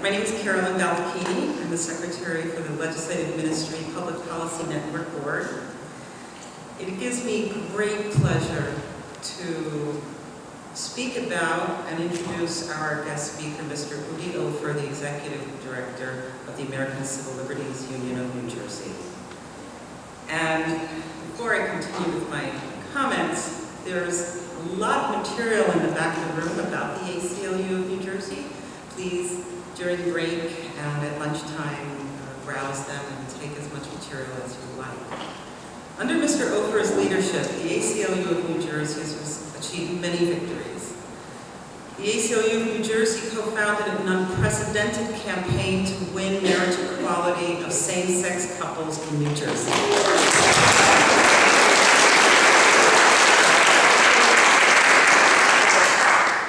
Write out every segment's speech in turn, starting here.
My name is Carolyn Valpini. I'm the Secretary for the Legislative Ministry Public Policy Network Board. It gives me great pleasure to speak about and introduce our guest speaker, Mr. Udi Ofer, the Executive Director of the American Civil Liberties Union of New Jersey. And before I continue with my comments, there's a lot of material in the back of the room about the ACLU of New Jersey. Please, during break and at lunchtime, browse them and take as much material as you like. Under Mr. Ofer's leadership, the ACLU of New Jersey has achieved many victories. The ACLU of New Jersey co-founded an unprecedented campaign to win marriage equality of same-sex couples in New Jersey.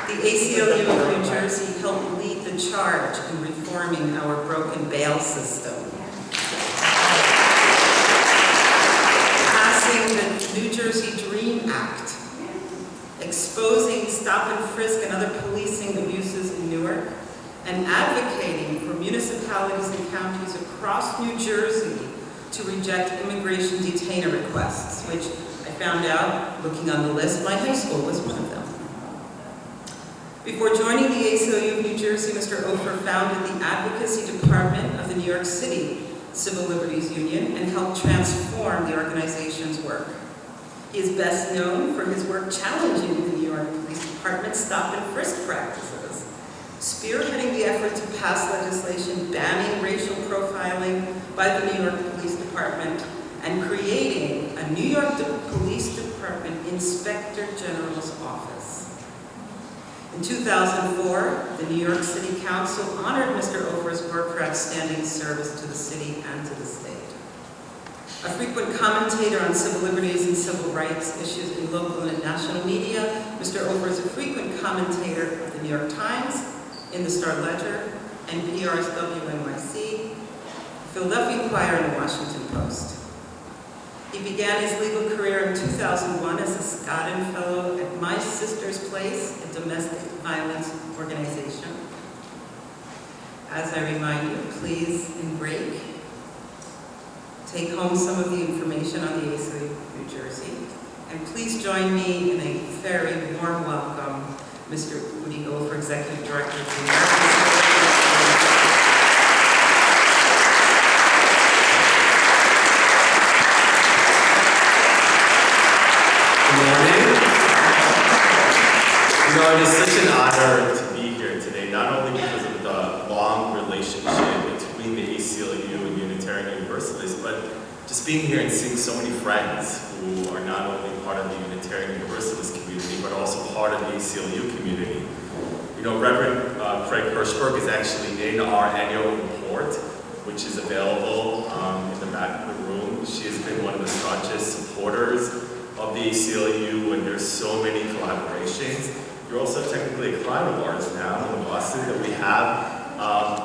The ACLU of New Jersey helped lead the charge in reforming our broken bail system. Passing the New Jersey Dream Act, exposing stop and frisk and other policing abuses in Newark, and advocating for municipalities and counties across New Jersey to reject immigration detainer requests, which I found out, looking on the list, my high school was one of them. Before joining the ACLU of New Jersey, Mr. Ofer founded the Advocacy Department of the New York City Civil Liberties Union and helped transform the organization's work. He is best known for his work challenging the New York Police Department's stop and frisk practices, spearheading the effort to pass legislation banning racial profiling by the New York Police Department, and creating a New York Police Department Inspector General's Office. In 2004, the New York City Council honored Mr. Ofer's work for outstanding service to the city and to the state. A frequent commentator on civil liberties and civil rights issues in local and national media, Mr. Ofer is a frequent commentator of the New York Times, in the Star-Ledger, NPR's WNYC, Philadelphia Inquirer, and the Washington Post. He began his legal career in 2001 as a Scotland Fellow at My Sister's Place, a domestic violence organization. As I remind you, please, in break, take home some of the information on the ACLU of New Jersey. And please join me in a very warm welcome, Mr. Udi Ofer, Executive Director of the American Civil Liberties Union. It is such an honor to be here today, not only because of the long relationship between the ACLU and Unitarian Universalist, but just being here and seeing so many friends who are not only part of the Unitarian Universalist community, but also part of the ACLU community. You know, Reverend Craig Hirschberg is actually in our annual report, which is available in the back of the room. She has been one of the staunchest supporters of the ACLU, and there's so many collaborations. You're also technically a client of ours now in Boston that we have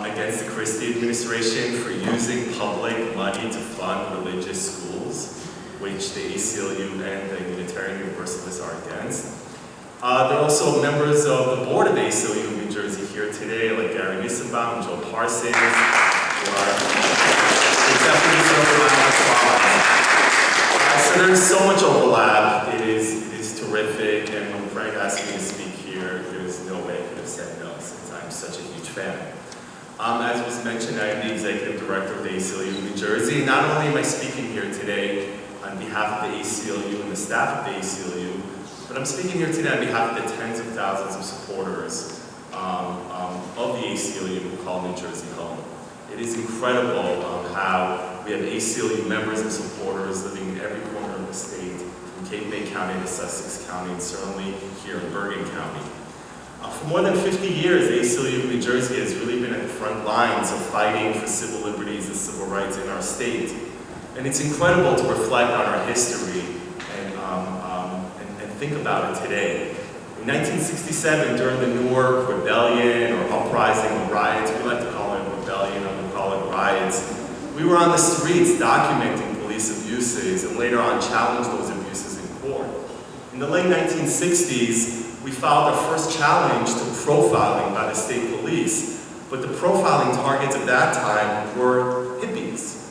against the Christie administration for using public money to fund religious schools, which the ACLU and the Unitarian Universalists are against. There are also members of the board of the ACLU of New Jersey here today, like Gary Nissenbaum and Joe Parsons, who are definitely so there's so much overlap. It is terrific, and when Frank asked me to speak here, there's no way I could have said no, since I'm such a huge fan. As was mentioned, I am the Executive Director of the ACLU of New Jersey. Not only am I speaking here today on behalf of the ACLU and the staff of the ACLU, but I'm speaking here today on behalf of the tens of thousands of supporters of the ACLU who call New Jersey home. It is incredible how we have ACLU members and supporters living in every corner of the state, from Cape May County to Sussex County, and certainly here in Bergen County. For more than 50 years, the ACLU of New Jersey has really been at the front lines of fighting for civil liberties and civil rights in our state. And it's incredible to reflect on our history and think about it today. In 1967, during the Newark Rebellion, or uprising, or riots, we like to call it rebellion, or we call it riots, we were on the streets documenting police abuses, and later on challenged those abuses in court. In the late 1960s, we filed our first challenge to profiling by the state police, but the profiling targets at that time were hippies,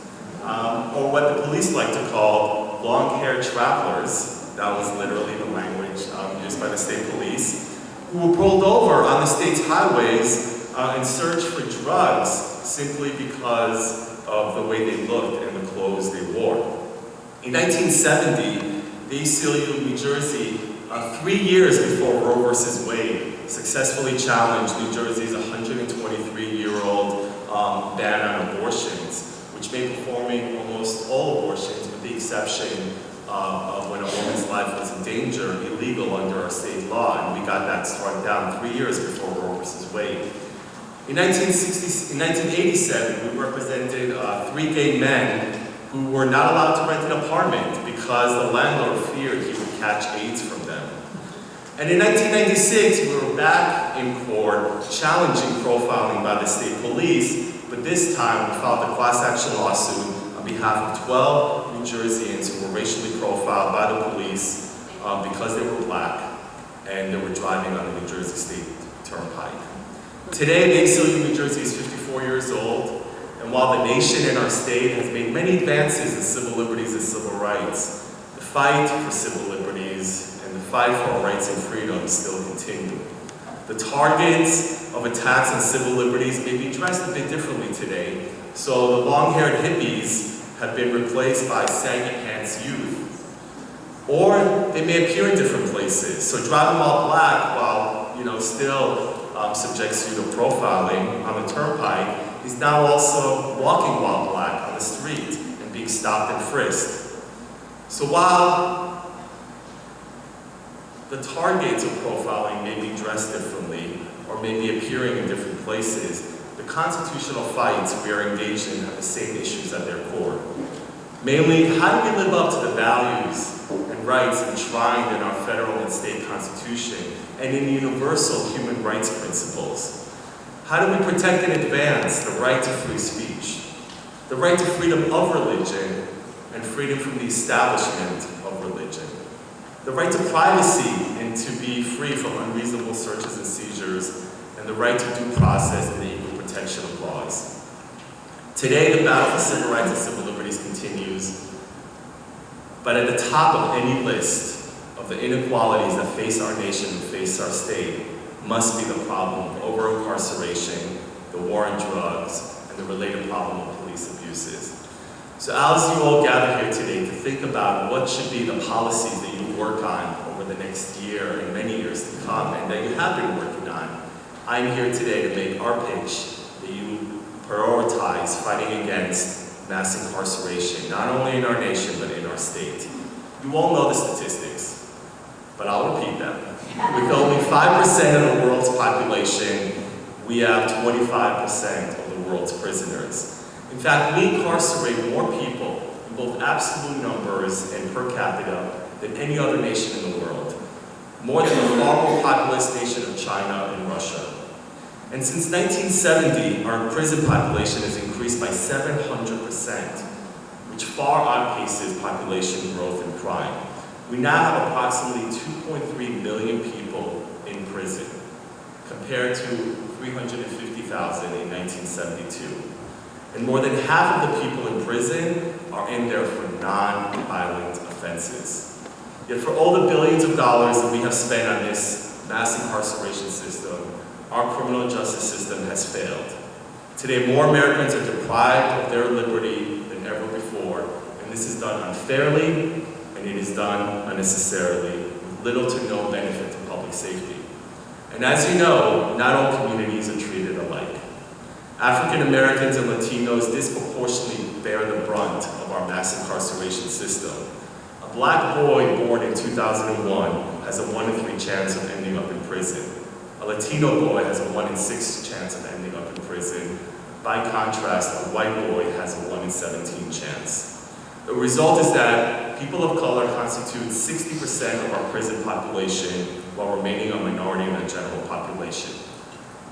or what the police like to call long-haired travelers. That was literally the language used by the state police, who were pulled over on the state's highways in search for drugs simply because of the way they looked and the clothes they wore. In 1970, the ACLU of New Jersey, 3 years before Roe v. Wade, successfully challenged New Jersey's 123-year-old ban on abortions, which made performing almost all abortions, with the exception of when a woman's life was in danger, illegal under our state law, and we got that struck down 3 years before Roe v. Wade. In 1987, we represented 3 gay men who were not allowed to rent an apartment because the landlord feared he would catch AIDS from them. And in 1996, we were back in court challenging profiling by the state police, but this time we filed a class action lawsuit on behalf of 12 New Jerseyans who were racially profiled by the police because they were black and they were driving on the New Jersey State Turnpike. Today, the ACLU of New Jersey is 54 years old, and while the nation and our state has made many advances in civil liberties and civil rights, the fight for civil liberties and the fight for our rights and freedoms still continue. The targets of attacks on civil liberties may be dressed a bit differently today, so the long-haired hippies have been replaced by saggy-pants youth. Or they may appear in different places, so driving while black, while still subjects you to profiling on the turnpike, is now also walking while black on the street and being stopped and frisked. So while the targets of profiling may be dressed differently or may be appearing in different places, the constitutional fights we are engaged in have the same issues at their core. Mainly, how do we live up to the values and rights enshrined in our federal and state constitution and in universal human rights principles? How do we protect and advance the right to free speech, the right to freedom of religion, and freedom from the establishment of religion, the right to privacy and to be free from unreasonable searches and seizures, and the right to due process and the equal protection of laws? Today, the battle for civil rights and civil liberties continues, but at the top of any list of the inequalities that face our nation and face our state must be the problem of over-incarceration, the war on drugs, and the related problem of police abuses. So as you all gather here today to think about what should be the policies that you work on over the next year and many years to come, and that you have been working on, I'm here today to make our pitch that you prioritize fighting against mass incarceration, not only in our nation, but in our state. You all know the statistics, but I'll repeat them. With only 5% of the world's population, we have 25% of the world's prisoners. In fact, we incarcerate more people in both absolute numbers and per capita than any other nation in the world, more than the far more populous nation of China and Russia. And since 1970, our prison population has increased by 700%, which far outpaces population growth and crime. We now have approximately 2.3 million people in prison, compared to 350,000 in 1972. And more than half of the people in prison are in there for non-violent offenses. Yet for all the billions of dollars that we have spent on this mass incarceration system, our criminal justice system has failed. Today, more Americans are deprived of their liberty than ever before, and this is done unfairly, and it is done unnecessarily, with little to no benefit to public safety. And as you know, not all communities are treated alike. African Americans and Latinos disproportionately bear the brunt of our mass incarceration system. A black boy born in 2001 has a 1 in 3 chance of ending up in prison. A Latino boy has a 1 in 6 chance of ending up in prison. By contrast, a white boy has a 1 in 17 chance. The result is that people of color constitute 60% of our prison population while remaining a minority in the general population.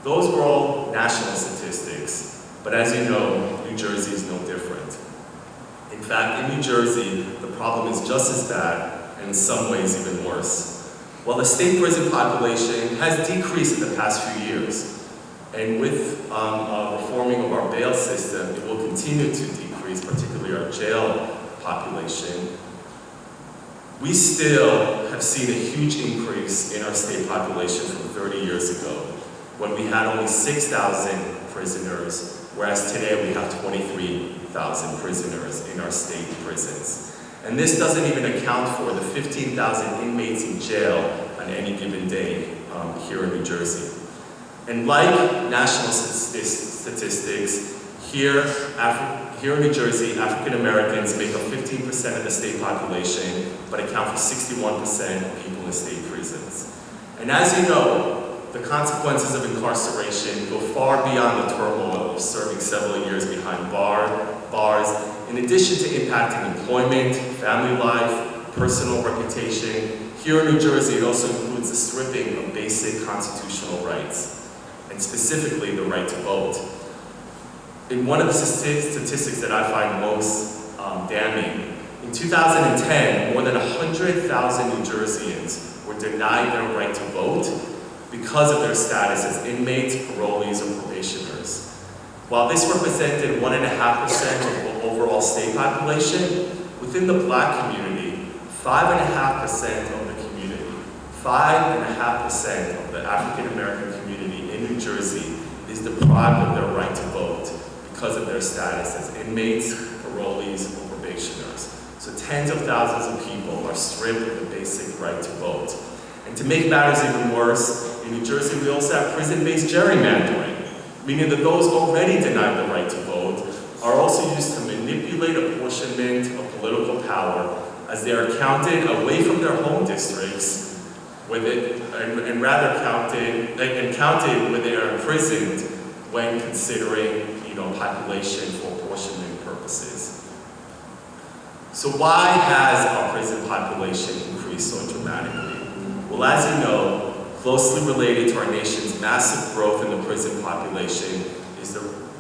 Those were all national statistics, but as you know, New Jersey is no different. In fact, in New Jersey, the problem is just as bad, and in some ways even worse. While the state prison population has decreased in the past few years, And with reforming of our bail system, it will continue to decrease, particularly our jail population. We still have seen a huge increase in our state population from 30 years ago, when we had only 6,000 prisoners, whereas today we have 23,000 prisoners in our state prisons. And this doesn't even account for the 15,000 inmates in jail on any given day here in New Jersey. And like national statistics, here in New Jersey, African Americans make up 15% of the state population, but account for 61% of people in state prisons. And as you know, the consequences of incarceration go far beyond the turmoil of serving several years behind bars, in addition to impacting employment, family life, personal reputation. Here in New Jersey, it also includes the stripping of basic constitutional rights, and specifically the right to vote. In one of the statistics that I find most damning, in 2010, more than 100,000 New Jerseyans were denied their right to vote because of their status as inmates, parolees, or probationers. While this represented 1.5% of the overall state population, within the Black community, 5.5% of the community, 5.5% of the African American community in New Jersey is deprived of their right to vote because of their status as inmates, parolees, or probationers. So tens of thousands of people are stripped of the basic right to vote. And to make matters even worse, in New Jersey we also have prison-based gerrymandering, meaning that those already denied the right to vote are also used to manipulate apportionment of political power as they are counted away from their home districts and rather counted where they are imprisoned when considering population for apportionment purposes. So why has our prison population increased so dramatically? Well, as you know, closely related to our nation's massive growth in the prison population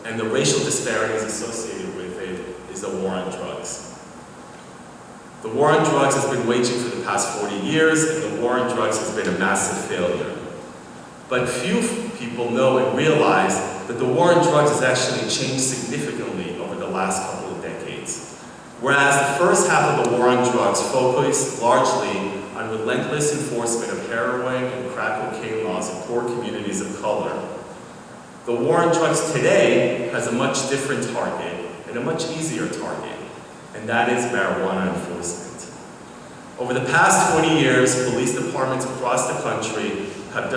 and the racial disparities associated with it is the war on drugs. The war on drugs has been waging for the past 40 years, and the war on drugs has been a massive failure. But few people know and realize that the war on drugs has actually changed significantly over the last couple of decades. Whereas the first half of the war on drugs focused largely on relentless enforcement of heroin and crack cocaine laws in poor communities of color, the war on drugs today has a much different target and a much easier target, and that is marijuana enforcement. Over the past 20 years, police departments across the country have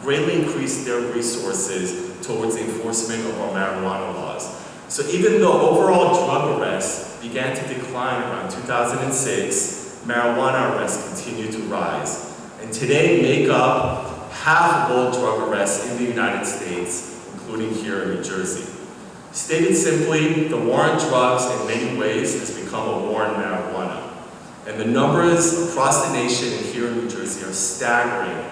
greatly increased their resources towards the enforcement of our marijuana laws. So even though overall drug arrests began to decline around 2006, marijuana arrests continue to rise, and today make up half of all drug arrests in the United States, including here in New Jersey. Stated simply, the war on drugs in many ways has become a war on marijuana. And the numbers across the nation and here in New Jersey are staggering.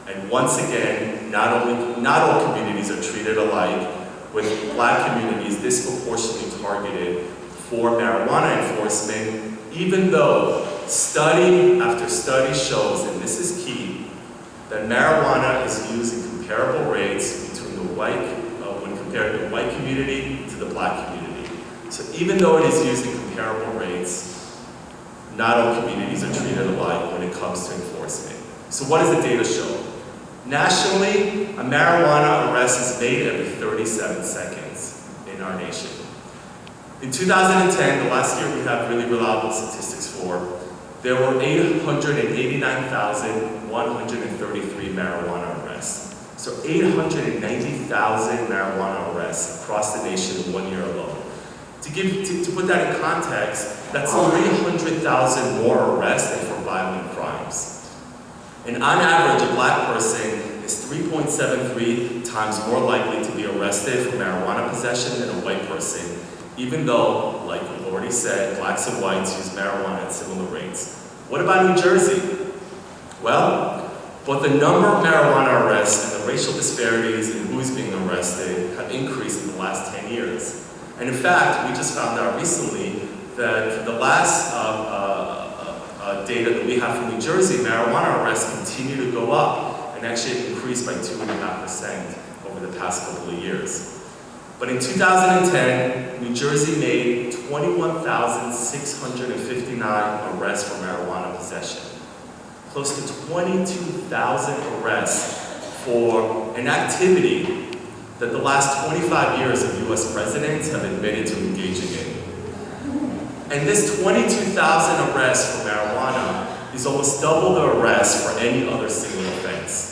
And once again, not all communities are treated alike, with Black communities disproportionately targeted for marijuana enforcement, even though study after study shows, and this is key, that marijuana is used in comparable rates between the when compared to the white community to the Black community. So even though it is used in comparable rates, not all communities are treated alike when it comes to enforcement. So what does the data show? Nationally, a marijuana arrest is made every 37 seconds in our nation. In 2010, the last year we have really reliable statistics for, there were 889,133 marijuana arrests. So 890,000 marijuana arrests across the nation in 1 year alone. To put that in context, that's 300,000 more arrests than for violent crimes. And on average, a Black person is 3.73 times more likely to be arrested for marijuana possession than a white person, even though, like we've already said, Blacks and whites use marijuana at similar rates. What about New Jersey? Well, both the number of marijuana arrests and the racial disparities in who's being arrested have increased in the last 10 years. And in fact, we just found out recently that the last data that we have from New Jersey, marijuana arrests continue to go up. and actually it increased by 2.5% over the past couple of years. But in 2010, New Jersey made 21,659 arrests for marijuana possession. Close to 22,000 arrests for an activity that the last 25 years of US presidents have admitted to engaging in. And this 22,000 arrests for marijuana is almost double the arrests for any other single offense.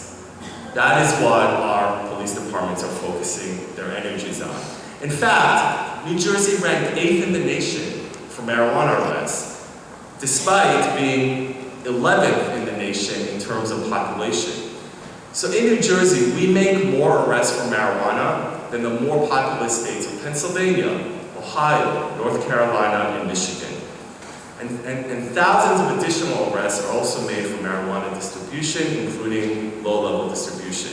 That is what our police departments are focusing their energies on. In fact, New Jersey ranked 8th in the nation for marijuana arrests, despite being 11th in the nation in terms of population. So in New Jersey, we make more arrests for marijuana than the more populous states of Pennsylvania, Ohio, North Carolina, and Michigan. And thousands of additional arrests are also made for marijuana distribution, including low-level distribution.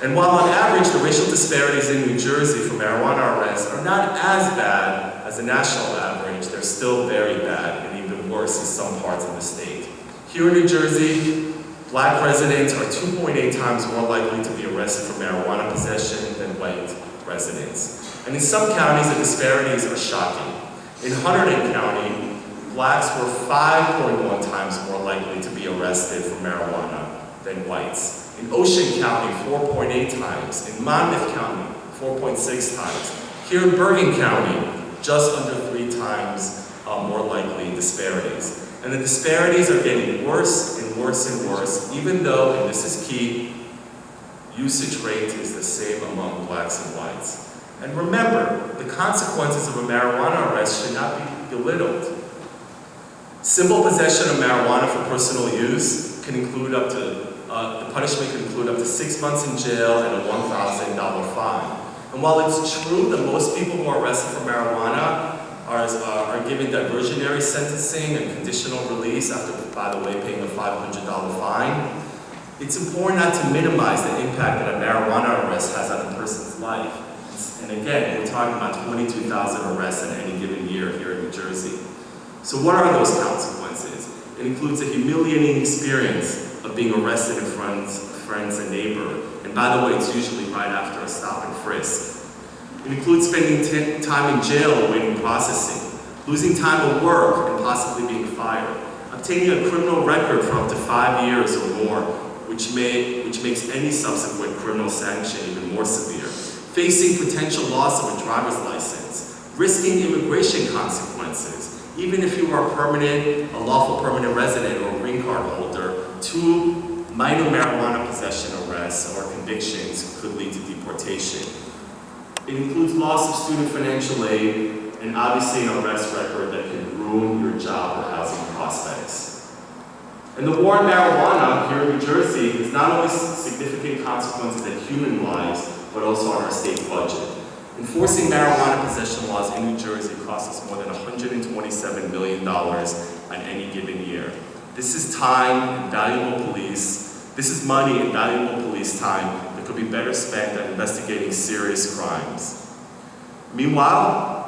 And while on average, the racial disparities in New Jersey for marijuana arrests are not as bad as the national average, they're still very bad and even worse in some parts of the state. Here in New Jersey, Black residents are 2.8 times more likely to be arrested for marijuana possession than white residents. And in some counties, the disparities are shocking. In Hunterdon County, Blacks were 5.1 times more likely to be arrested for marijuana than whites. In Ocean County, 4.8 times. In Monmouth County, 4.6 times. Here in Bergen County, just under 3 times more likely disparities. And the disparities are getting worse and worse and worse, even though, and this is key, usage rate is the same among Blacks and whites. And remember, the consequences of a marijuana arrest should not be belittled. Simple possession of marijuana for personal use can include up to, the punishment can include up to 6 months in jail and a $1,000 fine. And while it's true that most people who are arrested for marijuana are given diversionary sentencing and conditional release after, by the way, paying a $500 fine, it's important not to minimize the impact that a marijuana arrest has on a person's life. And again, we're talking about 22,000 arrests in any given year here in New Jersey. So what are those consequences? It includes a humiliating experience of being arrested in front of friends and neighbor. And by the way, it's usually right after a stop and frisk. It includes spending time in jail awaiting processing, losing time at work and possibly being fired, obtaining a criminal record for up to 5 years or more, which makes any subsequent criminal sanction even more severe, facing potential loss of a driver's license, risking immigration consequences, even if you are a lawful permanent resident or a green card holder, 2 minor marijuana possession arrests or convictions could lead to deportation. It includes loss of student financial aid and obviously an arrest record that can ruin your job or housing prospects. And the war on marijuana here in New Jersey has not only significant consequences in human lives, but also on our state budget. Enforcing marijuana possession laws in New Jersey costs us more than $127 million on any given year. This is time and valuable this is money and valuable police time that could be better spent on investigating serious crimes. Meanwhile,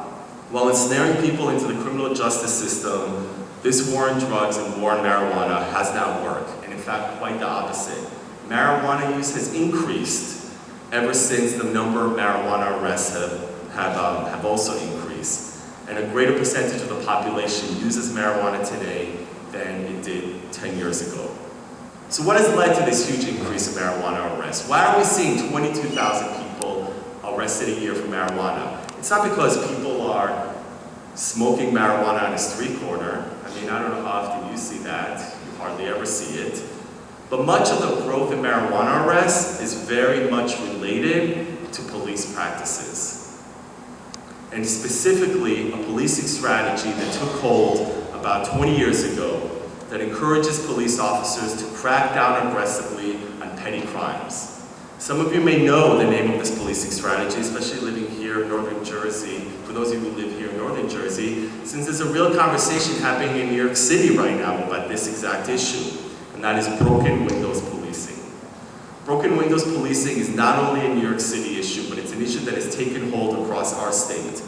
while ensnaring people into the criminal justice system, this war on drugs and war on marijuana has not worked, and in fact, quite the opposite. Marijuana use has increased ever since the number of marijuana arrests have also increased. And a greater percentage of the population uses marijuana today than it did 10 years ago. So what has led to this huge increase in marijuana arrests? Why are we seeing 22,000 people arrested a year for marijuana? It's not because people are smoking marijuana on a street corner. I mean, I don't know how often you see that. You hardly ever see it. But much of the growth in marijuana arrests is very much related to police practices. And specifically, a policing strategy that took hold about 20 years ago that encourages police officers to crack down aggressively on petty crimes. Some of you may know the name of this policing strategy, especially living here in Northern Jersey, for those of you who live here in Northern Jersey, since there's a real conversation happening in New York City right now about this exact issue, and that is broken windows policing. Broken windows policing is not only a New York City issue, but it's an issue that has taken hold across our state,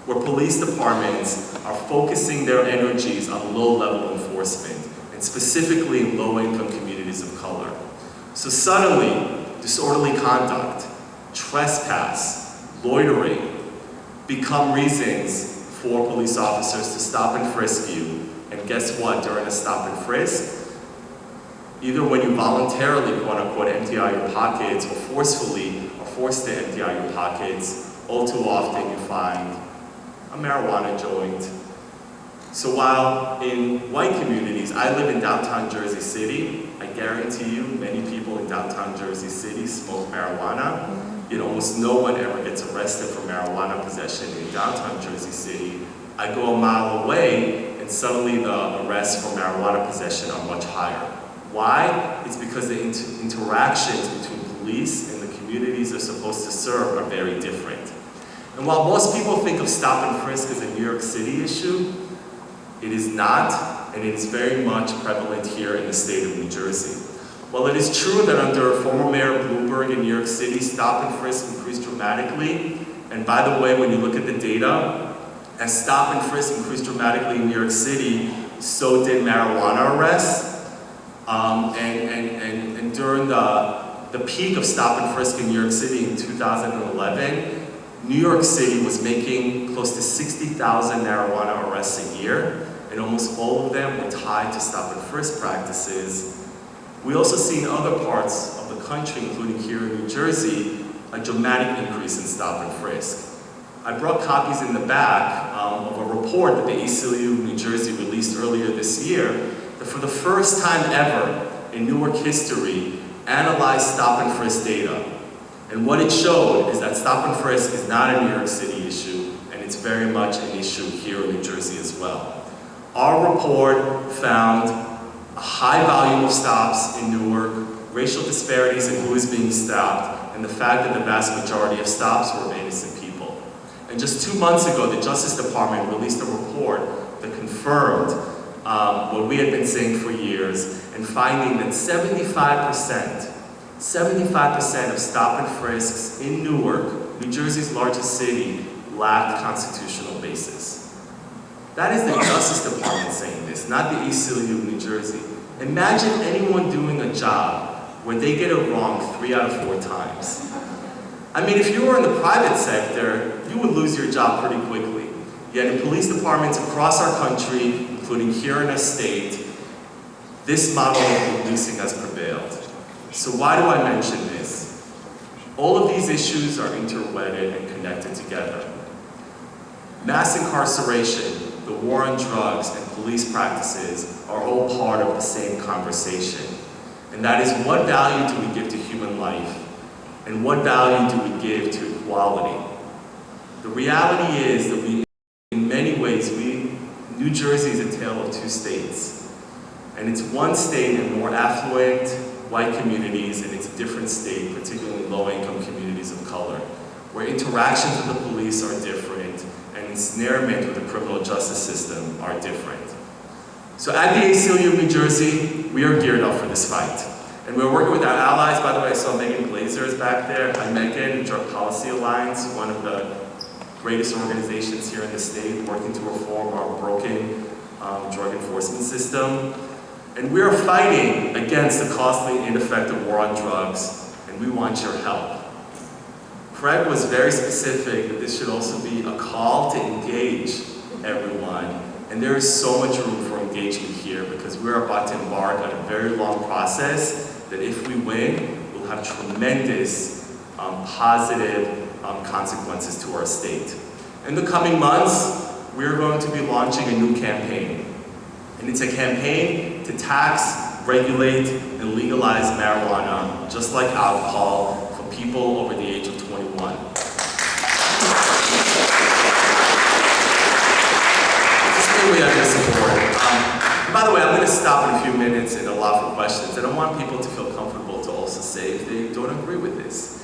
where police departments are focusing their energies on low-level enforcement, and specifically in low-income communities of color. So suddenly, disorderly conduct, trespass, loitering become reasons for police officers to stop and frisk you. And guess what? During a stop and frisk, either when you voluntarily, quote-unquote, empty out your pockets, or forcefully are forced to empty out your pockets, all too often you find a marijuana joint. So while in white communities, I live in downtown Jersey City, I guarantee you many people in downtown Jersey City smoke marijuana. Yet almost no one ever gets arrested for marijuana possession in downtown Jersey City. I go a mile away and suddenly the arrests for marijuana possession are much higher. Why? It's because the interactions between police and the communities they're supposed to serve are very different. And while most people think of stop and frisk as a New York City issue, it is not, and it is very much prevalent here in the state of New Jersey. While it is true that under former Mayor Bloomberg in New York City, stop and frisk increased dramatically, and by the way, when you look at the data, as stop and frisk increased dramatically in New York City, so did marijuana arrests. And during the peak of stop and frisk in New York City in 2011, New York City was making close to 60,000 marijuana arrests a year, and almost all of them were tied to stop and frisk practices. We also see in other parts of the country, including here in New Jersey, a dramatic increase in stop and frisk. I brought copies in the back of a report that the ACLU of New Jersey released earlier this year that for the first time ever in Newark history analyzed stop and frisk data. And what it showed is that stop and frisk is not a New York City issue, and it's very much an issue here in New Jersey as well. Our report found a high volume of stops in Newark, racial disparities in who is being stopped, and the fact that the vast majority of stops were of innocent people. And just 2 months ago, the Justice Department released a report that confirmed what we had been saying for years, and finding that 75% of stop and frisks in Newark, New Jersey's largest city, lacked constitutional basis. That is the Justice Department saying this, not the ACLU of New Jersey. Imagine anyone doing a job where they get it wrong 3 out of 4 times. I mean, if you were in the private sector, you would lose your job pretty quickly. Yet in police departments across our country, including here in our state, this model of policing has prevailed. So why do I mention this? All of these issues are interwedded and connected together. Mass incarceration, the war on drugs, and police practices are all part of the same conversation. And that is, what value do we give to human life? And what value do we give to equality? The reality is that in many ways, New Jersey is a tale of 2 states. And it's one state in more affluent white communities, and it's a different state, particularly low-income communities of color, where interactions with the police are different, and ensnarement with the criminal justice system are different. So at the ACLU of New Jersey, we are geared up for this fight. And we're working with our allies. By the way, I saw Megan Glazer is back there. Hi, Megan, Drug Policy Alliance, one of the greatest organizations here in the state, working to reform our broken drug enforcement system. And we are fighting against the costly and ineffective war on drugs, and we want your help. Craig was very specific that this should also be a call to engage everyone, and there is so much room for engagement here because we're about to embark on a very long process that if we win, will have tremendous positive consequences to our state. In the coming months, we're going to be launching a new campaign. And it's a campaign to tax, regulate, and legalize marijuana, just like alcohol, for people over the age of 21. Just think we have your support. By the way, I'm going to stop in a few minutes and allow for questions. I don't want people to feel comfortable to also say if they don't agree with this.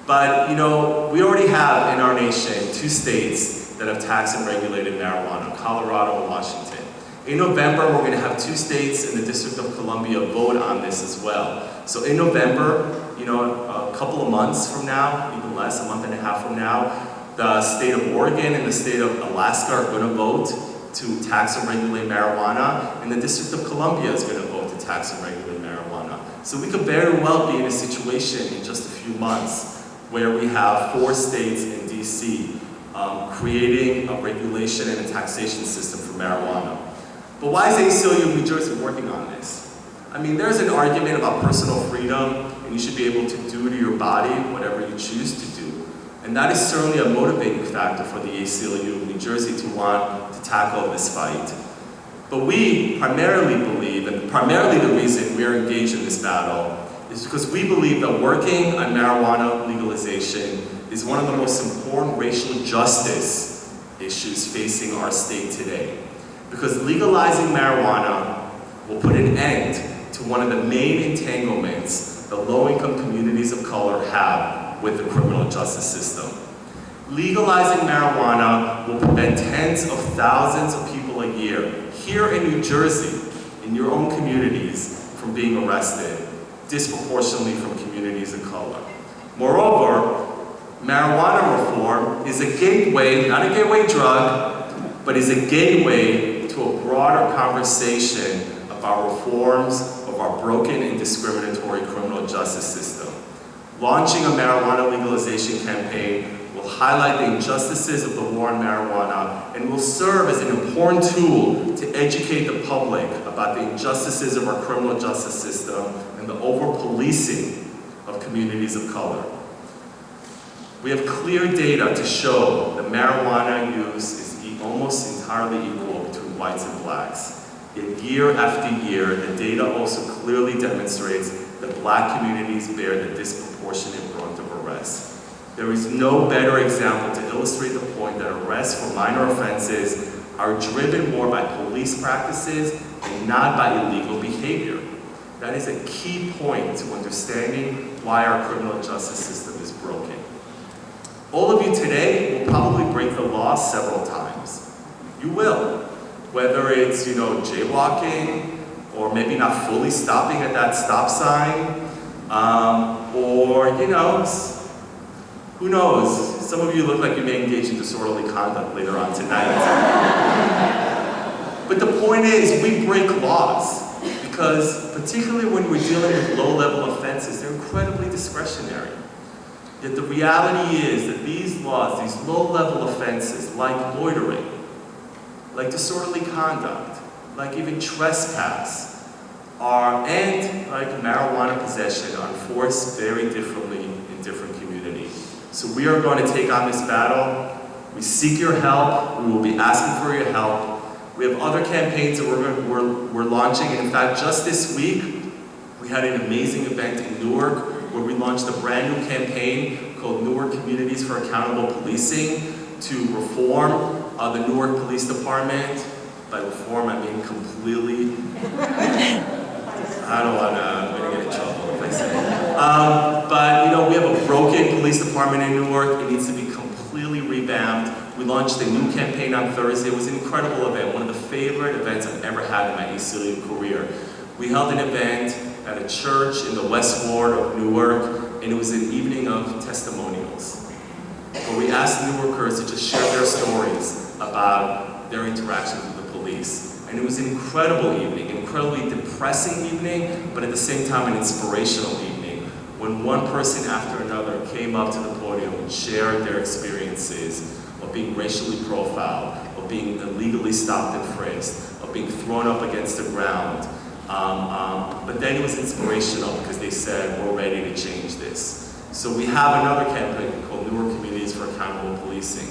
But, you know, we already have in our nation 2 states that have taxed and regulated marijuana, Colorado and Washington. In November, we're going to have 2 states in the District of Columbia vote on this as well. So in November, you know, a couple of months from now, even less, a month and a half from now, the state of Oregon and the state of Alaska are going to vote to tax and regulate marijuana, and the District of Columbia is going to vote to tax and regulate marijuana. So we could very well be in a situation in just a few months where we have 4 states in DC creating a regulation and a taxation system for marijuana. But why is ACLU of New Jersey working on this? I mean, there's an argument about personal freedom, and you should be able to do to your body whatever you choose to do. And that is certainly a motivating factor for the ACLU of New Jersey to want to tackle this fight. But we primarily believe, and primarily the reason we are engaged in this battle, is because we believe that working on marijuana legalization is one of the most important racial justice issues facing our state today. Because legalizing marijuana will put an end to one of the main entanglements that low-income communities of color have with the criminal justice system. Legalizing marijuana will prevent tens of thousands of people a year here in New Jersey, in your own communities, from being arrested, disproportionately from communities of color. Moreover, marijuana reform is a gateway, not a gateway drug, but is a gateway to a broader conversation about reforms of our broken and discriminatory criminal justice system. Launching a marijuana legalization campaign will highlight the injustices of the war on marijuana and will serve as an important tool to educate the public about the injustices of our criminal justice system and the over-policing of communities of color. We have clear data to show that marijuana use is almost entirely equal between whites and blacks. Yet year after year, the data also clearly demonstrates that black communities bear the disproportionate brunt of arrests. There is no better example to illustrate the point that arrests for minor offenses are driven more by police practices and not by illegal behavior. That is a key point to understanding why our criminal justice system is broken. All of you today will probably break the law several times. You will. Whether it's, jaywalking, or maybe not fully stopping at that stop sign, or, who knows? Some of you look like you may engage in disorderly conduct later on tonight. But the point is, we break laws because, particularly when we're dealing with low-level offenses, they're incredibly discretionary. Yet the reality is that these laws, these low-level offenses, like loitering, like disorderly conduct, like even trespass, and like marijuana possession, are enforced very differently in different communities. So we are going to take on this battle. We seek your help. We will be asking for your help. We have other campaigns that we're launching. And in fact, just this week, we had an amazing event in Newark where we launched a brand new campaign called Newark Communities for Accountable Policing to reform the Newark Police Department. By reform, I mean completely. I'm going to get in trouble if I say it. But we have a broken police department in Newark. It needs to be completely revamped. We launched a new campaign on Thursday. It was an incredible event, one of the favorite events I've ever had in my ACLU career. We held an event at a church in the West Ward of Newark, and it was an evening of testimonials, where we asked Newarkers to just share their stories about their interactions with the police. And it was an incredible evening, incredibly depressing evening, but at the same time an inspirational evening, when one person after another came up to the podium and shared their experiences of being racially profiled, of being illegally stopped and frisked, of being thrown up against the ground. But then it was inspirational because they said, we're ready to change this. So we have another campaign called Newark Communities for Accountable Policing.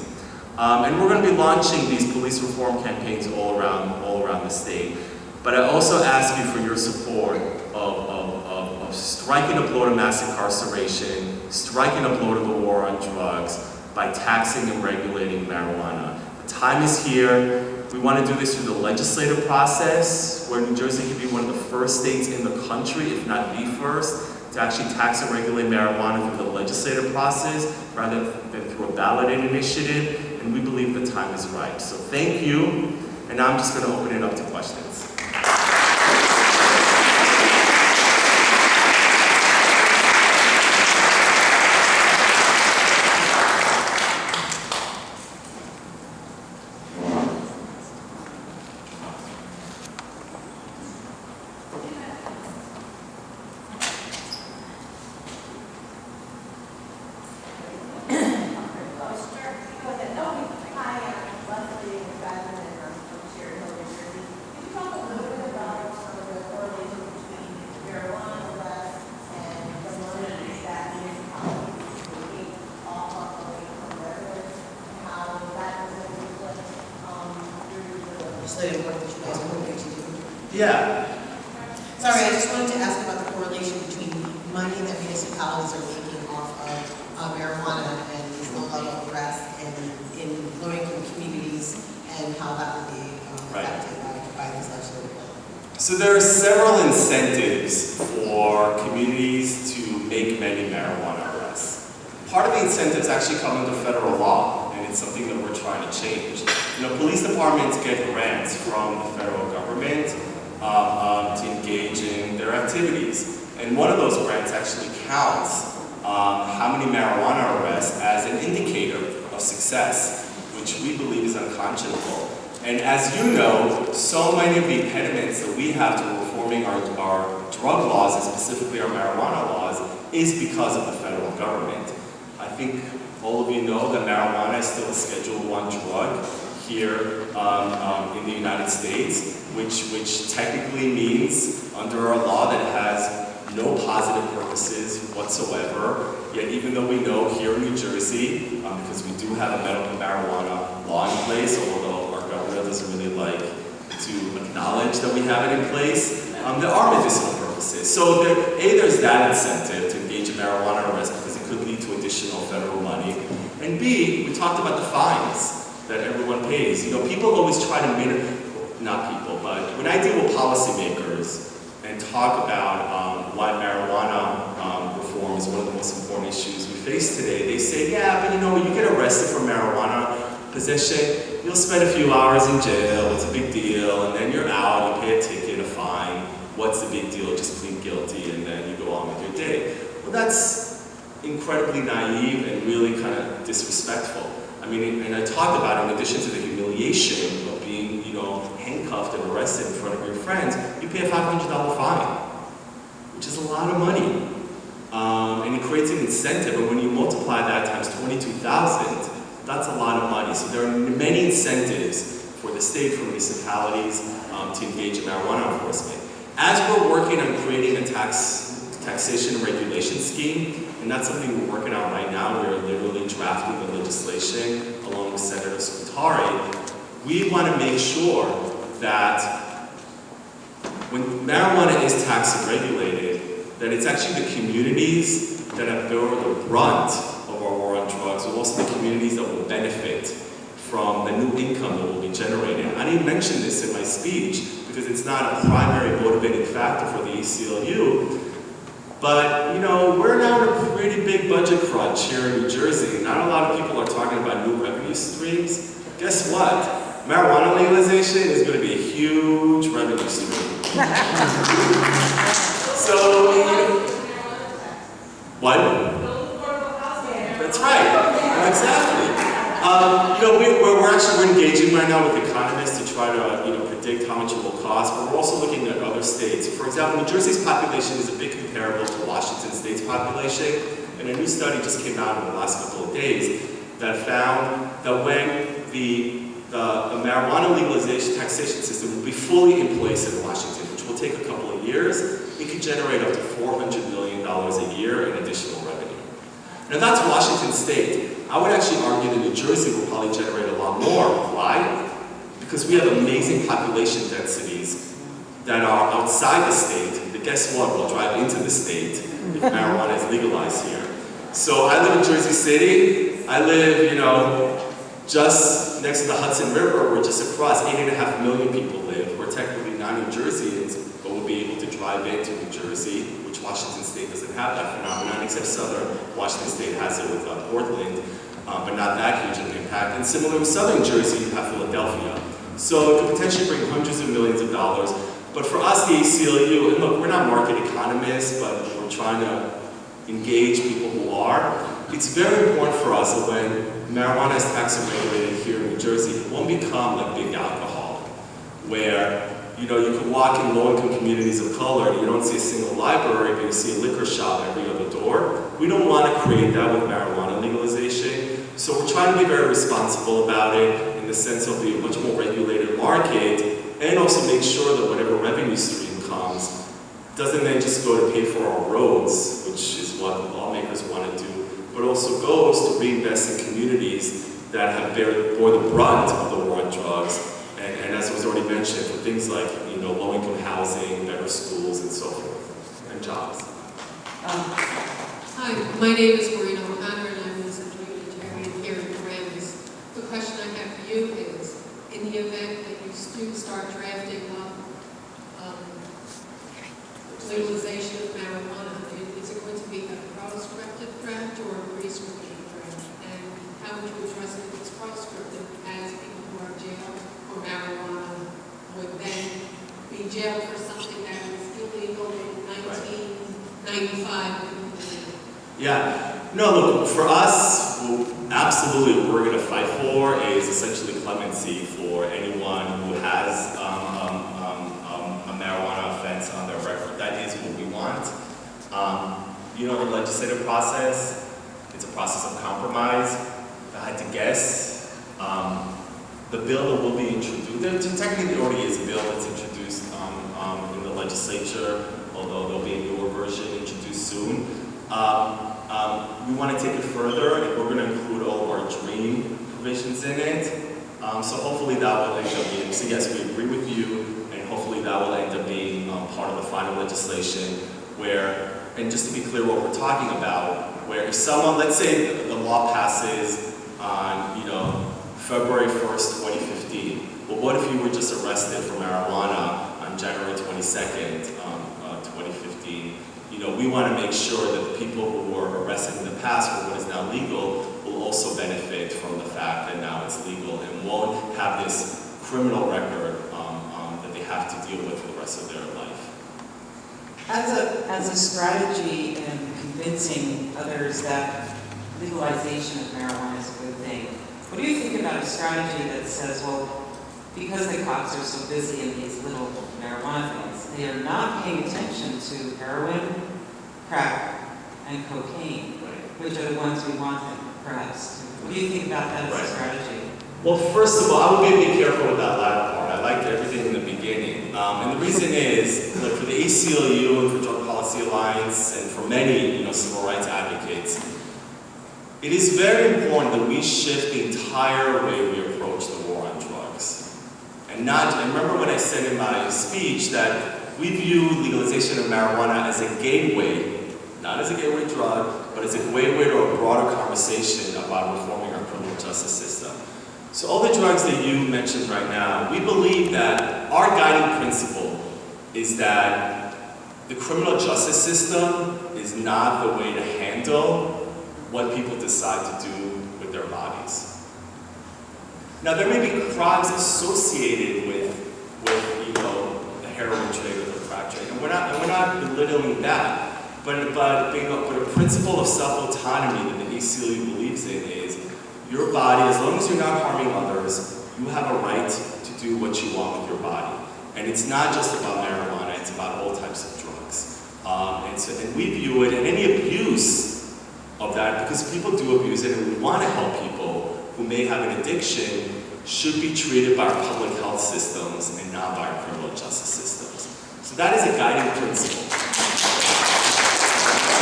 And we're going to be launching these police reform campaigns all around the state. But I also ask you for your support of striking a blow to mass incarceration, striking a blow to the war on drugs by taxing and regulating marijuana. The time is here. We want to do this through the legislative process, where New Jersey can be one of the first states in the country, if not the first, to actually tax and regulate marijuana through the legislative process rather than through a ballot initiative. And we believe the time is right. So thank you, and now I'm just going to open it up to questions. legislative work that you guys are hoping to do. Yeah. Sorry, I just wanted to ask about the correlation between money that municipalities are making off of marijuana and these low-level arrests and in low-income communities, and how that would be affected by this legislative bill. So there are several incentives for communities to make many marijuana arrests. Part of the incentives actually come under federal law, and it's something that we're trying to change. You know, police departments get grants from the federal government to engage in their activities. And one of those grants actually counts how many marijuana arrests as an indicator of success, which we believe is unconscionable. And as you know, so many of the impediments that we have to reforming our drug laws, and specifically our marijuana laws, is because of the federal government. I think all of you know that marijuana is still a Schedule I drug here in the United States, which technically means under our law that it has no positive purposes whatsoever. Yet even though we know here in New Jersey, because we do have a medical marijuana law in place, although our government doesn't really like to acknowledge that we have it in place, there are medicinal purposes. So there's that incentive to engage in marijuana arrest because it could lead to additional federal money. And B, we talked about the fines that everyone pays. You know, people always try to not people, but when I deal with policymakers and talk about why marijuana reform is one of the most important issues we face today, they say, yeah, but you know, when you get arrested for marijuana possession, you'll spend a few hours in jail, it's a big deal, and then you're out, you pay a ticket, a fine, what's the big deal, just plead guilty, and then you go on with your day. Well, that's incredibly naive and really kind of disrespectful. I mean, and I talked about, in addition to the humiliation of being, you know, handcuffed and arrested in front of your friends, you pay a $500 fine, which is a lot of money. And it creates an incentive, and when you multiply that times 22,000, that's a lot of money. So there are many incentives for the state, for municipalities, to engage in marijuana enforcement. As we're working on creating a taxation and regulation scheme, and that's something we're working on right now. We're literally drafting the legislation along with Senator Scutari. We want to make sure that when marijuana is taxed and regulated, that it's actually the communities that have borne the brunt of our war on drugs, and also the communities that will benefit from the new income that will be generated. I didn't mention this in my speech because it's not a primary motivating factor for the ACLU. But, you know, we're now in a pretty big budget crunch here in New Jersey. Not a lot of people are talking about new revenue streams. Guess what? Marijuana legalization is going to be a huge revenue stream. So, what? That's right. Exactly. You know, we're engaging right now with economists to try to, predict how much it will cost, but we're also looking at other states. For example, New Jersey's population is a bit comparable to Washington State's population, and a new study just came out in the last couple of days that found that when the marijuana legalization taxation system will be fully in place in Washington, which will take a couple of years, it could generate up to $400 million a year in additional revenue. Now that's Washington State. I would actually argue that New Jersey will probably generate a lot more. Why? Because we have amazing population densities that are outside the state, that guess what, will drive into the state if marijuana is legalized here. So I live in Jersey City. I live, just next to the Hudson River, where just across 8.5 million people live. We're technically not New Jerseyans, but we'll be able to drive into New Jersey, which Washington State doesn't have that phenomenon, except Southern Washington State has it with Portland, but not that huge an impact. And similar with Southern Jersey, you have Philadelphia. So it could potentially bring hundreds of millions of dollars. But for us, the ACLU, and look, we're not market economists, but we're trying to engage people who are. It's very important for us that when marijuana is taxed and regulated here in New Jersey, it won't become like big alcohol, where you can walk in low-income communities of color and you don't see a single library, but you see a liquor shop every other door. We don't want to create that with marijuana legalization. So we're trying to be very responsible about it in the sense of being a much more regulated market, and also make sure that whatever revenue stream comes doesn't then just go to pay for our roads, which is what lawmakers want to do, but also goes to reinvest in communities that have borne the brunt of the war on drugs And as was already mentioned, for things like, low-income housing, better schools, and so forth, and jobs. Hi, my name is Maureen O'Connor, and I'm a Central Unitarian here in Paramus. The question I have for you is, in the event that you do start drafting up legalization of marijuana, is it going to be a proscriptive draft or a prescriptive draft? And how would you address it if it's proscriptive, as people who are jailed for marijuana would then be jailed for something that was illegal in 1995? Yeah, no, look, for us, absolutely what we're going to fight for is essentially clemency for anyone who has a marijuana offense on their record. That is what we want. The legislative process, it's a process of compromise. If I had to guess, the bill that will be introduced, technically there already is a bill that's introduced in the legislature, although there'll be a newer version introduced soon. We want to take it further, and we're going to include all of our dream provisions in it. So hopefully that will end up being, so yes, we agree with you, and hopefully that will end up being part of the final legislation where, and just to be clear what we're talking about, where if someone, let's say the law passes on, February 1st, 2015, well, what if you were just arrested for marijuana on January 22nd, 2015? We want to make sure that the people who were arrested in the past for what is now legal will also benefit from the fact that now it's legal and won't have this criminal record that they have to deal with for the rest of their life. As a strategy in convincing others that legalization of marijuana is a good thing, what do you think about a strategy that says, well, because the cops are so busy in these little marijuana things, they are not paying attention to heroin, crack, and cocaine, which are the ones we want them, perhaps. What do you think about that as a strategy? Well, first of all, I will be careful with that latter part. I liked everything in the beginning. And the reason is, like for the ACLU and for Drug Policy Alliance and for many, civil rights advocates, it is very important that we shift the entire way we approach the war on drugs. And remember when I said in my speech that we view legalization of marijuana as a gateway, not as a gateway drug, but as a gateway to a broader conversation about reforming our criminal justice system. So all the drugs that you mentioned right now, we believe that our guiding principle is that the criminal justice system is not the way to handle what people decide to do with their bodies. Now there may be crimes associated with the heroin trade or the crack trade, and we're not belittling that. But a principle of self-autonomy that the ACLU believes in is your body, as long as you're not harming others, you have a right to do what you want with your body. And it's not just about marijuana, it's about all types of drugs. And we view it, and any abuse of that, because people do abuse it, and we want to help people who may have an addiction, should be treated by our public health systems and not by our criminal justice systems. So that is a guiding principle.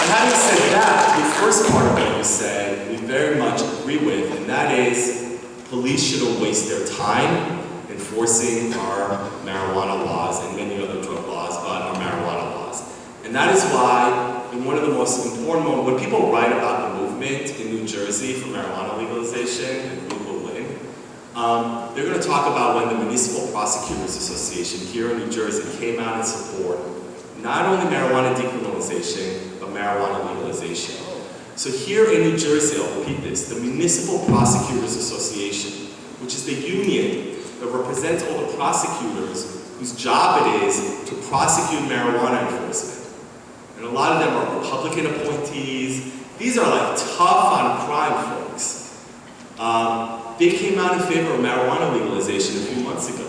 And having said that, the first part of what you said, we very much agree with, and that is police shouldn't waste their time enforcing our marijuana laws and many other drug laws, but our marijuana laws. And that is why, in one of the most important moments, when people write about the movement in New Jersey for marijuana legalization, and Google win, they're going to talk about when the Municipal Prosecutors Association here in New Jersey came out in support not only marijuana decriminalization, but marijuana legalization. So here in New Jersey, I'll repeat this, the Municipal Prosecutors Association, which is the union that represents all the prosecutors whose job it is to prosecute marijuana enforcement. And a lot of them are Republican appointees. These are like tough on crime folks. They came out in favor of marijuana legalization a few months ago.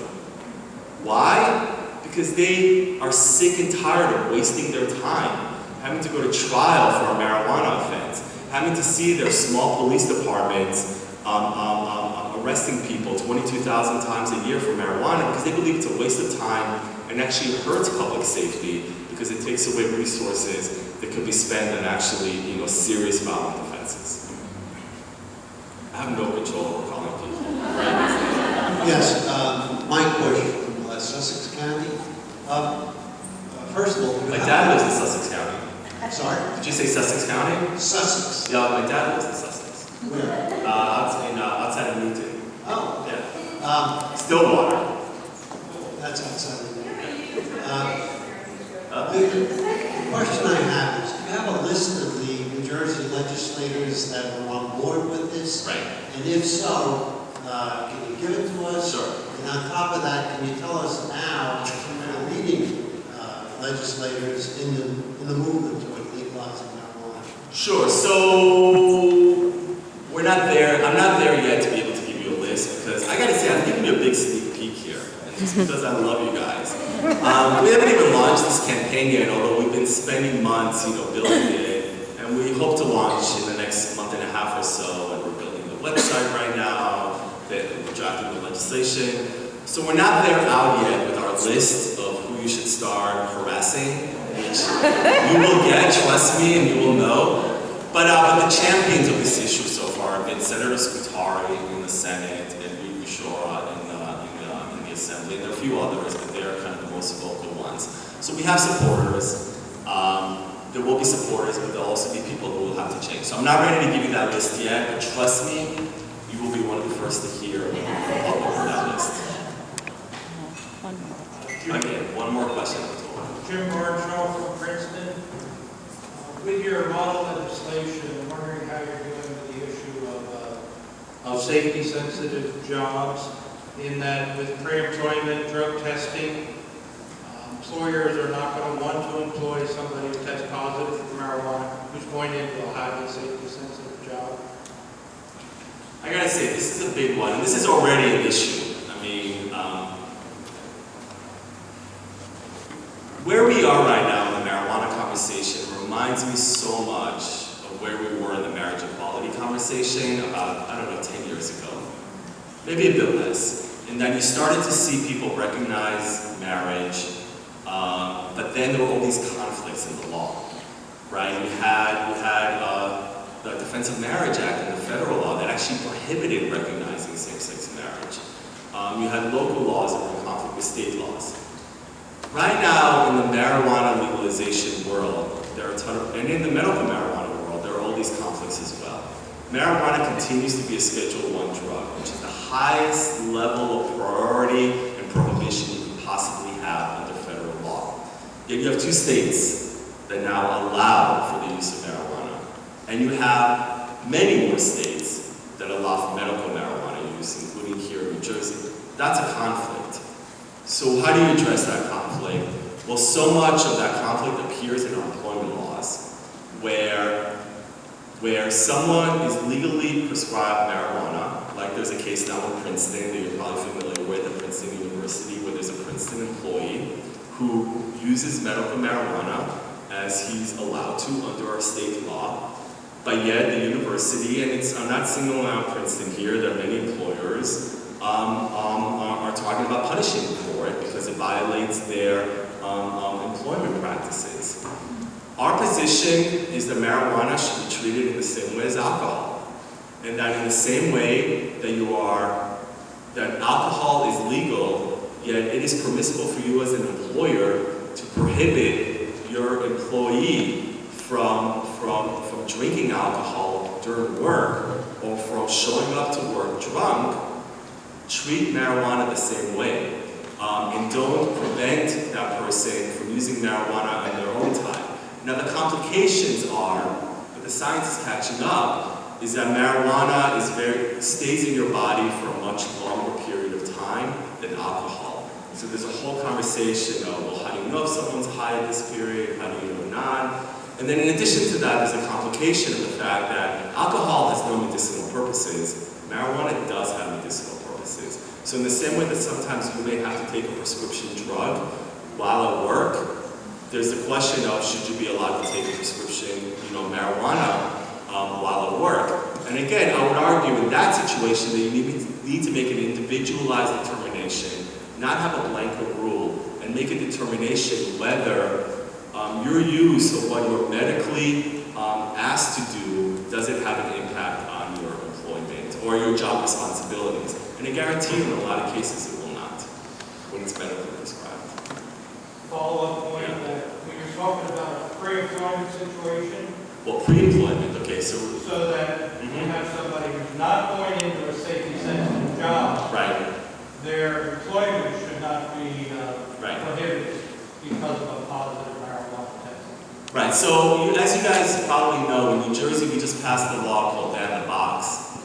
Why? Because they are sick and tired of wasting their time, having to go to trial for a marijuana offense, having to see their small police departments arresting people 22,000 times a year for marijuana because they believe it's a waste of time and actually hurts public safety because it takes away resources that could be spent on actually, serious violent offenses. I have no control over calling people. Yes, my Did you say Sussex County? Sussex. Yeah, my dad lives in Sussex. Where? Outside of Newton. Oh, Yeah. Stillwater. that's outside of there. The question I have is, do you have a list of the New Jersey legislators that are on board with this? Right. And if so, can you give it to us? Sure. And on top of that, can you tell us now some of the leading legislators in the movement toward legalizing marijuana? Sure. So we're not there. I'm not there yet to be able to give you a list because I got to say I'm giving you a big sneak peek here, and it's because I love you guys. We haven't even launched this campaign yet, although we've been spending months, building it, and we hope to launch in the next month and a half or so. And we're building the website right now. We're drafting the legislation. So we're not there out yet with our list of who you should start harassing, which you will get, trust me, and you will know. But the champions of this issue so far have been Senator Scutari in the Senate and Reed Bushora in the Assembly, and there are a few others, but they're kind of the most vocal ones. So we have supporters. There will be supporters, but there'll also be people who will have to change. So I'm not ready to give you that list yet, but trust me, you will be one of the first to hear about that list. Again, one more question. Jim Barnshaw from Princeton. With your model legislation, I'm wondering how you're doing with the issue of safety-sensitive jobs, in that with pre-employment drug testing, employers are not going to want to employ somebody who tests positive for marijuana, who's going into a highly safety-sensitive job. I gotta say, this is a big one, and this is already an issue. I mean, where we are right now in the marijuana conversation reminds me so much of where we were in the marriage equality conversation about, 10 years ago. Maybe a bit less. And then you started to see people recognize marriage, but then there were all these conflicts in the law, right? We had the Defense of Marriage Act in the federal law that actually prohibited recognizing same-sex marriage. You had local laws that were in conflict with state laws. Right now, in the marijuana legalization world, there are a ton of, and in the medical marijuana world, there are all these conflicts as well. Marijuana continues to be a Schedule I drug, which is the highest level of priority and prohibition you can possibly have under federal law. Yet you have 2 states that now allow for the use of marijuana. And you have many more states that allow for medical marijuana use, including here in New Jersey. That's a conflict. So how do you address that conflict? Well, so much of that conflict appears in our employment laws, where someone is legally prescribed marijuana, like there's a case now in Princeton that you're probably familiar with, at Princeton University, where there's a Princeton employee who uses medical marijuana as he's allowed to under our state law. But yet the university, and I'm not singling out Princeton here, there are many employers, are talking about punishing them for it because it violates their employment practices. Our position is that marijuana should be treated in the same way as alcohol. And that in the same way that alcohol is legal, yet it is permissible for you as an employer to prohibit your employee from drinking alcohol during work or from showing up to work drunk. Treat marijuana the same way. And don't prevent that person from using marijuana on their own time. Now the complications are, that the science is catching up, is that marijuana stays in your body for a much longer period of time than alcohol. So there's a whole conversation of, well, how do you know if someone's high at this period? How do you know not? And then in addition to that, there's a complication of the fact that alcohol has no medicinal purposes. Marijuana does have medicinal purposes. So in the same way that sometimes you may have to take a prescription drug while at work, there's the question of should you be allowed to take a prescription, marijuana while at work. And again, I would argue in that situation that you need to make an individualized determination, not have a blanket rule, and make a determination whether your use of what you're medically asked to do, does it have an impact on your employment or your job responsibilities? And I guarantee you in a lot of cases it will not, when it's medically prescribed. Follow-up point, Yeah. that when you're talking about pre-employment situation, Well, pre-employment, okay, so, so that you have somebody who's not going into a safety-sensitive job, right, their employment should not be Right. prohibited because of a positive marijuana test. right. So, as you guys probably know, in New Jersey, we just passed a law called Ban the Box,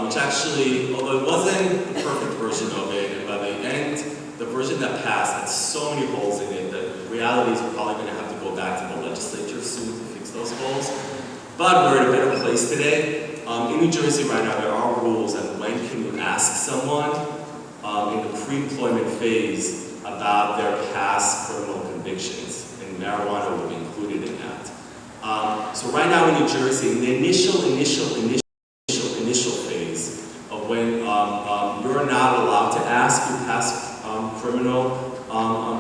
which actually, although it wasn't the perfect version of it, and by the end, the version that passed had so many holes in it that the reality is we're probably going to have to go back to the legislature soon to fix those holes. But we're in a better place today. In New Jersey right now, there are rules on when can you ask someone in the pre-employment phase about their past criminal convictions, and marijuana will be included in that. So right now in New Jersey, in the initial phase of when you're not allowed to ask your past criminal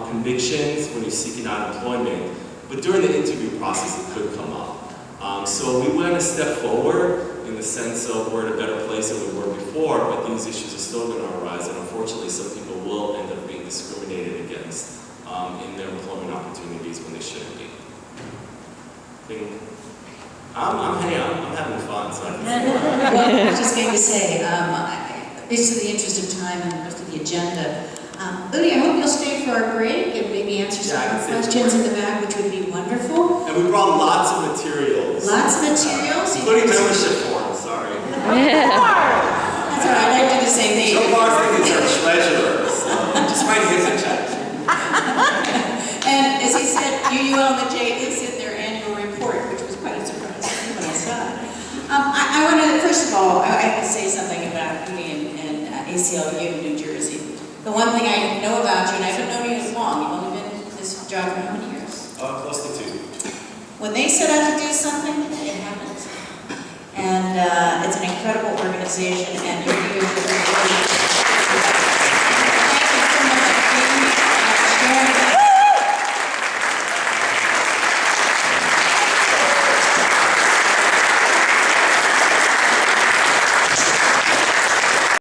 convictions when you're seeking out employment, but during the interview process it could come up. So we went a step forward in the sense of we're in a better place than we were before, but these issues are still going to arise, and unfortunately some people will end up being discriminated against in their employment opportunities when they shouldn't be. I'm having fun, so I can Well, I was just going to say, based on the interest of time and the rest of the agenda, Udi, I hope you'll stay for our break and maybe answer some Yeah, I can more stay questions for in the back, which would be wonderful. And we brought lots of materials. Lots of materials. Including membership forms, sorry. That's all right, I do the same thing. Joe Parsons is our treasurer, so just write him a check. And as he said, UULMNJ is in their annual report, which was quite a surprise to me when I saw it. I want to, first of all, I have to say something about Udi and ACLU of New Jersey. The one thing I know about you, and I haven't known you as long, you've only been in this job for how many years? Close to 2. When they set out to do something, it happens. And it's an incredible organization, and you're